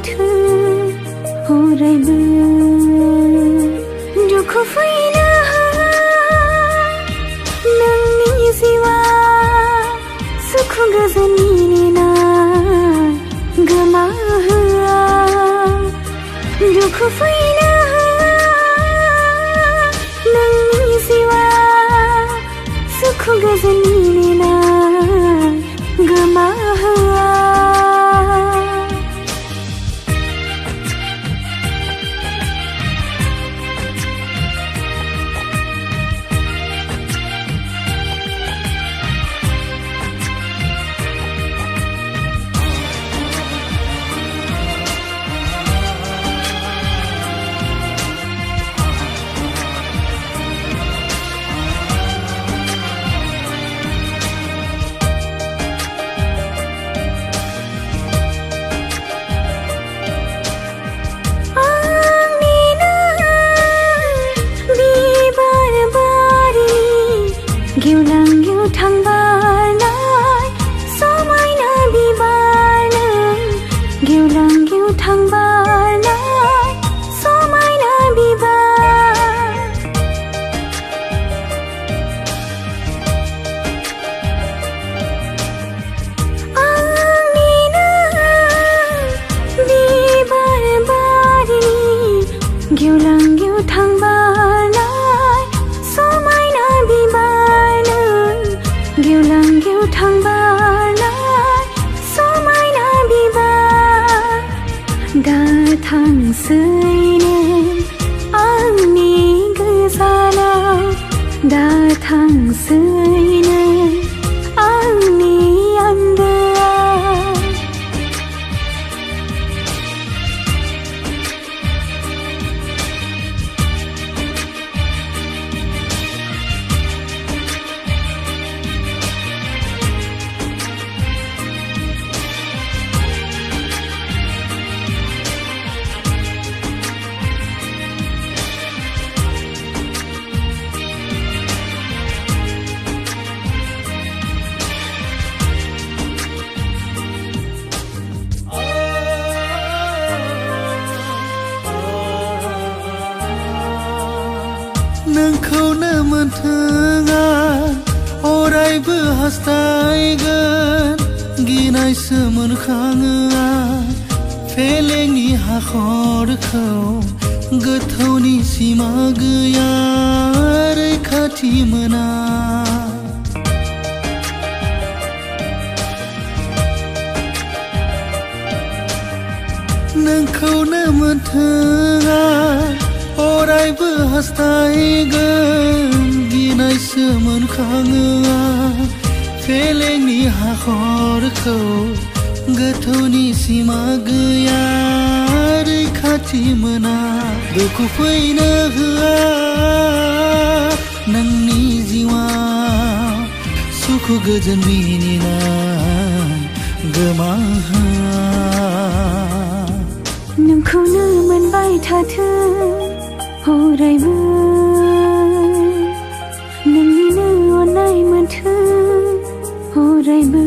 मोनथो अरायबो दुखु फैनो नोंनि जिउआ सुखु गोजोननि नेनाय गोमाहोआ दुखु फैनो नोंनि जिउआ सुखु गोजोननि नेनाय गोमाहोआ गेवलां गेवथां बारनाय समायना बिबार नों गेवलां गेवथां बारनाय समायना बिबार आंनिनो बिबार बारिनि गेवलां गेवथां बारनाय समायना बिबार गेवलां गेवथां बारनाय समायना बिबार दा थांसै नों आंनि गोजानाव दा थांसै नों आंनि आन्दोआव नोंखौनो मोनथों आं अरायबो हास्थायगोन गिनायसो मोनखाङो आं फेलेंनि हाखरखौ गोथौनि सिमा गैया रैखाथि मोना नोंखौनो मोनथों आं अरायबो हास्थायगोन गिनायसो मोनखाङो आं फेलेंनि हाखरखौ गोथौनि सिमा गैया रैखाथि मोना दुखु फैनो होआ नोंनि जिउआव सुखु गोजोन मिनिनाय गोमाहोआ नोंखौनो मोनबाय थाथों अरायबो नोंनिनो अननाय मोनथों अरायबो